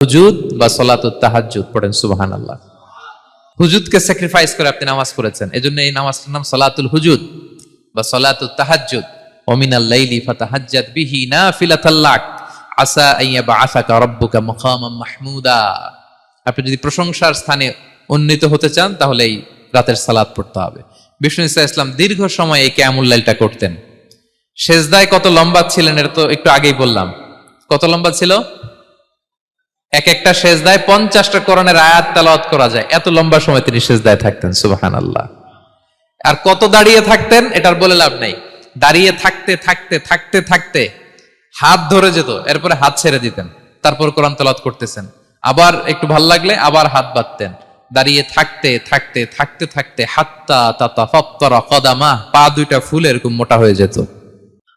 হুজুদ বা সলাতুত তাহাজ্জুদ পড়েন সুবহানাল্লাহ। হুজুদকে স্যাক্রিফাইস করে আপনি নামাজ পড়েছেন, এজন্য এই নামাজটার নাম সলাতুল হুজুদ বা সলাতুত তাহাজ্জুদ। ওয়া মিনাল লাইলি ফাতাহাজ্জাদ বিহি নাফিলাতাল লাক আসা আন ইয়াবআসাকা রাব্বুকা মাকামান মাহমুদা। আপনি যদি প্রশংসার স্থানে উন্নীত হতে চান তাহলে এই রাতের সালাত পড়তে হবে। বিষ্ণু ইসা ইসলাম দীর্ঘ সময় এই কিয়ামুল লাইলটা করতেন। সেজদায় কত লম্বা ছিলেন এটা তো একটু আগেই বললাম। কত লম্বা ছিল? এক একটা সেজদায় 50টা কোরআনের আয়াত তেলাওয়াত করা যায়, এত লম্বা সময় তিনি সেজদায় থাকতেন সুবহানাল্লাহ। আর কত দাঁড়িয়ে থাকতেন এটার বলে লাভ নাই। দাঁড়িয়ে থাকতে থাকতে থাকতে থাকতে হাত ধরে যেত, এরপরে হাত ছেড়ে দিতেন, তারপর কোরআন তেলাওয়াত করতেছেন। আবার একটু ভাল লাগলে আবার হাত বাঁধতেন। দাঁড়িয়ে থাকতে থাকতে থাকতে থাকতে হাত্তা তাতাফাত্তারা কদামা, পা দুইটা ফুলে এরকম মোটা হয়ে যেত।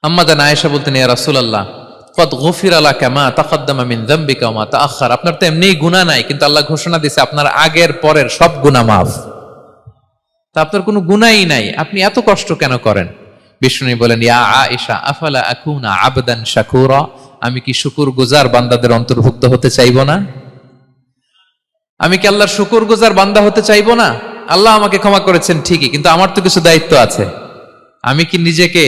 আম্মা জান আয়েশা বলতেন, ইয়া রাসূলুল্লাহ কদ গফিরা লাকা মা তাকদ্দামা মিন যামবিকা ওয়া মা তাআখার। আপনার তো এমনিই গুনাহ নাই, কিন্তু আল্লাহ ঘোষণা দিয়েছে আপনার আগের পরের সব গুনাহ মাফ। তা আপনার কোনো গুনাহই নাই, আপনি এত কষ্ট কেন করেন? বিষ্ণু বলেন, ইয়া আয়েশা আফালা আকুনা আবদান শাকুরা, আমি কি শুকরগুজার বান্দাদের অন্তর্ভুক্ত হতে চাইবো না? আমি কি আল্লাহর শুকরগুজার বান্দা হতে চাইবো না? আল্লাহ আমাকে ক্ষমা করেছেন ঠিকই, কিন্তু আমার তো কিছু দায়িত্ব আছে। আমি কি নিজেকে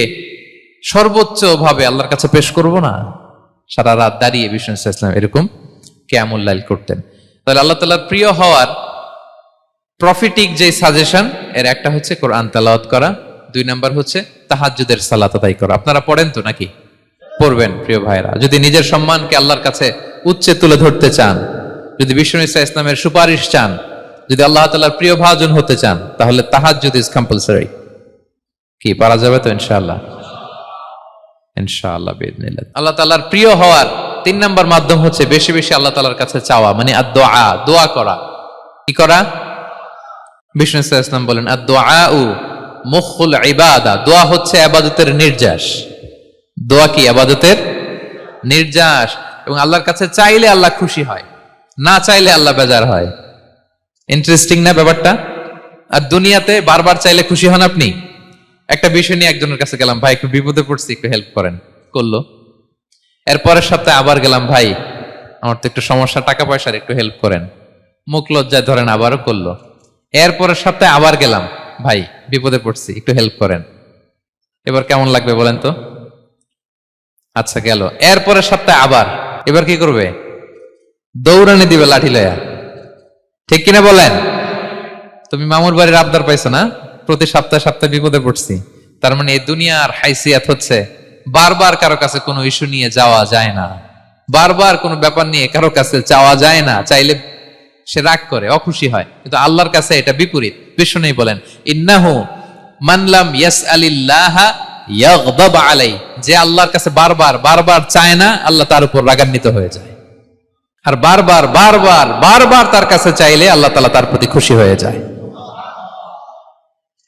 সর্বোচ্চ ভাবে আল্লাহর কাছে পেশ করব না? সারা রাত দাঁড়িয়ে বিষ্ণু ইসলাম এরকম কিয়ামুল লাইল করতেন। তাহলে আল্লাহ তাআলার প্রিয় হওয়ার প্রফিটিক যে সাজেশন, এর একটা হচ্ছে কোরআন তেলাওয়াত করা, 2 নাম্বার হচ্ছে তাহাজ্জুদের সালাত আদায় করা। আপনারা পড়েন তো নাকি? পড়বেন প্রিয় ভাইরা। যদি নিজের সম্মানকে আল্লাহর কাছে উচ্চে তুলে ধরতে চান, যদি বিষ্ণু ইসলামের সুপারিশ চান, যদি আল্লাহ তাআলার প্রিয় ভাজন হতে চান, তাহলে তাহাজ্জুদ ইজ কম্পালসরি। কি পারা যাবে তো ইনশাআল্লাহ? ইনশাআল্লাহ বিইذنিল্লাহ। আল্লাহ তাআলার প্রিয় হওয়ার 3 নাম্বার মাধ্যম হচ্ছে বেশি বেশি আল্লাহ তাআলার কাছে চাওয়া, মানে আদ-দুআ, দোয়া করা। কি করা? বিষ্ণু ইসলাম বলেন, আদ-দুআউ মুখুল ইবাদা, দোয়া হচ্ছে ইবাদতের নির্যাস। দোয়া কি? ইবাদতের নির্যাস। এবং আল্লাহর কাছে চাইলে আল্লাহ খুশি হয়, না চাইলে আল্লাহ বেজার হয়। ইন্টারেস্টিং না ব্যাপারটা? আর দুনিয়াতে বারবার চাইলে খুশি হন আপনি? একটা বিষয় নিয়ে একজনের কাছে গেলাম, ভাই একটু বিপদে পড়ছি, একটু হেল্প করেন, করলো। এরপরের সপ্তাহে আবার গেলাম, ভাই আমার তো একটু সমস্যা, টাকা পয়সার, একটু হেল্প করেন। মুখ লজ্জায় ধরেন, আবারও করলো। এরপরের সপ্তাহে আবার গেলাম, ভাই বিপদে পড়ছি, একটু হেল্প করেন। এবার কেমন লাগবে বলেন তো? আচ্ছা গেল। এরপরের সপ্তাহে আবার, এবার কি করবে? দৌড়ানি দিবে লাঠি লয়া। ঠিক কিনা বলেন? তুমি মামুর বাড়ির আবদার পাইছো না, প্রতি সপ্তাহে সপ্তাহে বিপদে পড়ছি। তার মানে এই দুনিয়ার হাইসিয়াত হচ্ছে বারবার কারো কাছে কোনো ইস্যু নিয়ে যাওয়া যায় না, বারবার কোনো ব্যাপার নিয়ে কারো কাছে চাওয়া যায় না। চাইলে সে রাগ করে, অখুশি হয়, কিন্তু আল্লাহর কাছে এটা বিপরীত। বিষ্ণু বলেন, ইন্নাহু মান লাম ইয়াসআলিল্লাহা ইয়াগদাব আলাইহি, যে আল্লাহর কাছে বারবার বারবার চায় না, আল্লাহ তার উপর রাগান্বিত হয়ে যায়। আর বারবার বারবার বারবার তার কাছে চাইলে আল্লাহ তাআলা তার প্রতি খুশি হয়ে যায়।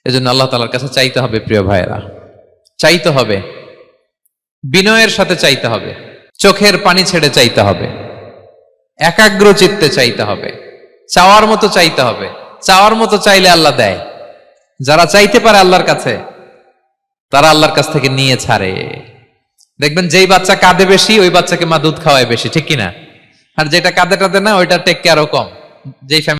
এজন্য আল্লাহ তাআলার কাছে চাইতে হবে প্রিয় ভাইয়েরা, চাইতে হবে, বিনয়ের সাথে চাইতে হবে, চোখের পানি ছেড়ে চাইতে হবে, একাগ্র চিত্তে চাইতে হবে, চাওয়ার মতো চাইতে হবে। চাওয়ার মতো চাইলে আল্লাহ দেয়। যারা চাইতে পারে আল্লাহর কাছে, তারা আল্লাহর কাছ থেকে নিয়ে ছাড়ে। দেখবেন যেই বাচ্চা কাঁদে বেশি, ওই বাচ্চাকে মা দুধ খাওয়ায় বেশি, ঠিক কিনা? আর যেটা কাঁদে টাদে না, ওইটা টেক কেয়ারও কম। যেই